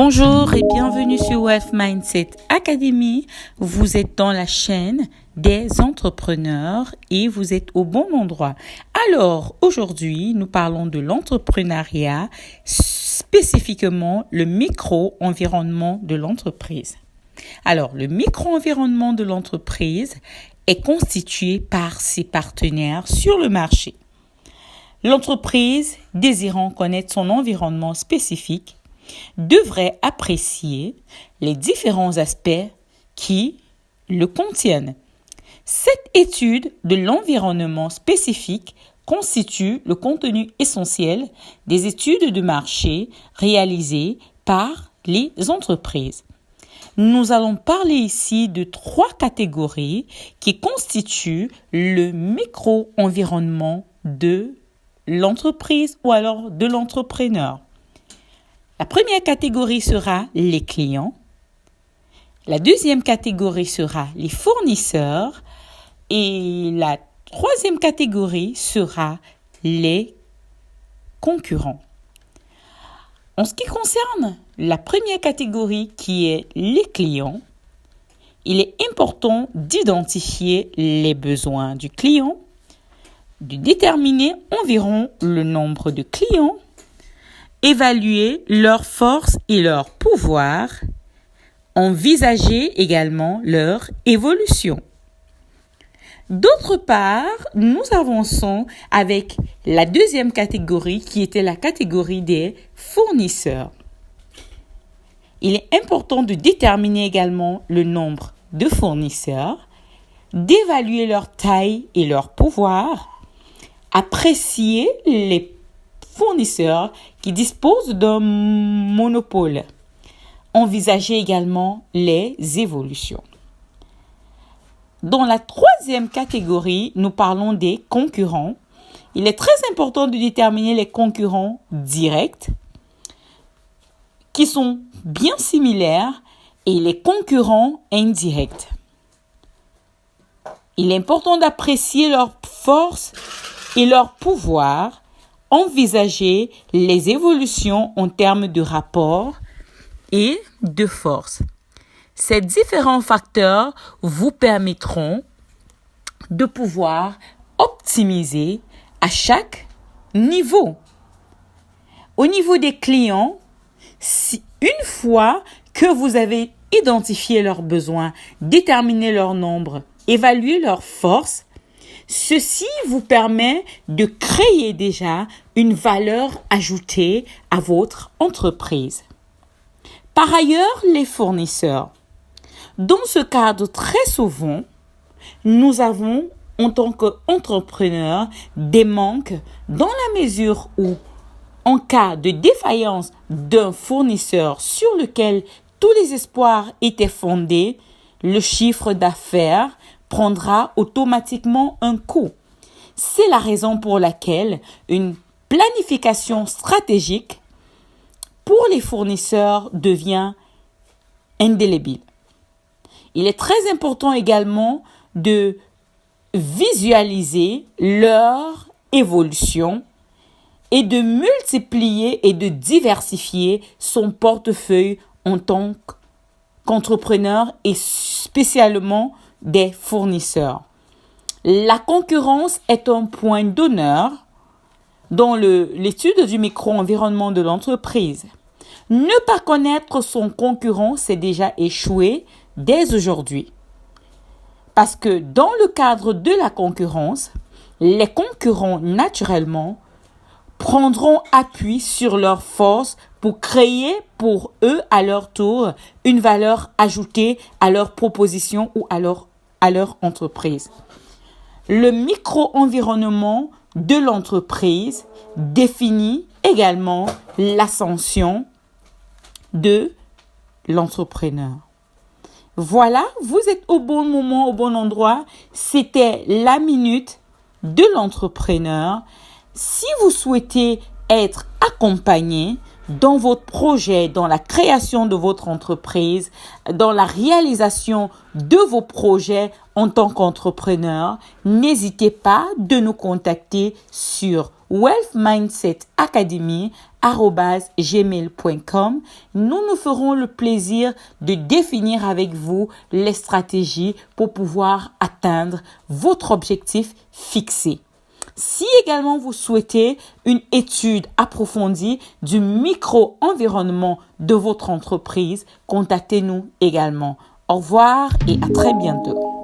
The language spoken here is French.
Bonjour et bienvenue sur Wealth Mindset Academy. Vous êtes dans la chaîne des entrepreneurs et vous êtes au bon endroit. Alors, aujourd'hui, nous parlons de l'entrepreneuriat, spécifiquement le micro-environnement de l'entreprise. Alors, le micro-environnement de l'entreprise est constitué par ses partenaires sur le marché. L'entreprise, désirant connaître son environnement spécifique, devrait apprécier les différents aspects qui le contiennent. Cette étude de l'environnement spécifique constitue le contenu essentiel des études de marché réalisées par les entreprises. Nous allons parler ici de 3 catégories qui constituent le micro-environnement de l'entreprise ou alors de l'entrepreneur. La première catégorie sera les clients. La deuxième catégorie sera les fournisseurs. Et la troisième catégorie sera les concurrents. En ce qui concerne la première catégorie qui est les clients, il est important d'identifier les besoins du client, de déterminer environ le nombre de clients, évaluer leurs forces et leurs pouvoirs, envisager également leur évolution. D'autre part, nous avançons avec la deuxième catégorie qui était la catégorie des fournisseurs. Il est important de déterminer également le nombre de fournisseurs, d'évaluer leur taille et leur pouvoir, apprécier les fournisseurs qui disposent d'un monopole. Envisager également les évolutions. Dans la troisième catégorie, nous parlons des concurrents. Il est très important de déterminer les concurrents directs qui sont bien similaires et les concurrents indirects. Il est important d'apprécier leurs forces et leurs pouvoirs, envisager les évolutions en termes de rapport et de force. Ces différents facteurs vous permettront de pouvoir optimiser à chaque niveau. Au niveau des clients, une fois que vous avez identifié leurs besoins, déterminé leur nombre, évalué leurs forces, ceci vous permet de créer déjà une valeur ajoutée à votre entreprise. Par ailleurs, les fournisseurs. Dans ce cadre, très souvent, nous avons, en tant qu'entrepreneurs, des manques dans la mesure où, en cas de défaillance d'un fournisseur sur lequel tous les espoirs étaient fondés, le chiffre d'affaires prendra automatiquement un coup. C'est la raison pour laquelle une planification stratégique pour les fournisseurs devient indélébile. Il est très important également de visualiser leur évolution et de multiplier et de diversifier son portefeuille en tant qu'entrepreneur et spécialement des fournisseurs. La concurrence est un point d'honneur dans l'étude du micro-environnement de l'entreprise. Ne pas connaître son concurrent, c'est déjà échouer dès aujourd'hui. Parce que dans le cadre de la concurrence, les concurrents, naturellement, prendront appui sur leurs forces pour créer pour eux, à leur tour, une valeur ajoutée à leur proposition ou à leur entreprise. Le micro-environnement de l'entreprise définit également l'ascension de l'entrepreneur. Voilà, vous êtes au bon moment, au bon endroit. C'était la minute de l'entrepreneur. Si vous souhaitez être accompagné dans votre projet, dans la création de votre entreprise, dans la réalisation de vos projets en tant qu'entrepreneur, n'hésitez pas de nous contacter sur wealthmindsetacademy@gmail.com. Nous ferons le plaisir de définir avec vous les stratégies pour pouvoir atteindre votre objectif fixé. Si également vous souhaitez une étude approfondie du micro-environnement de votre entreprise, contactez-nous également. Au revoir et à très bientôt.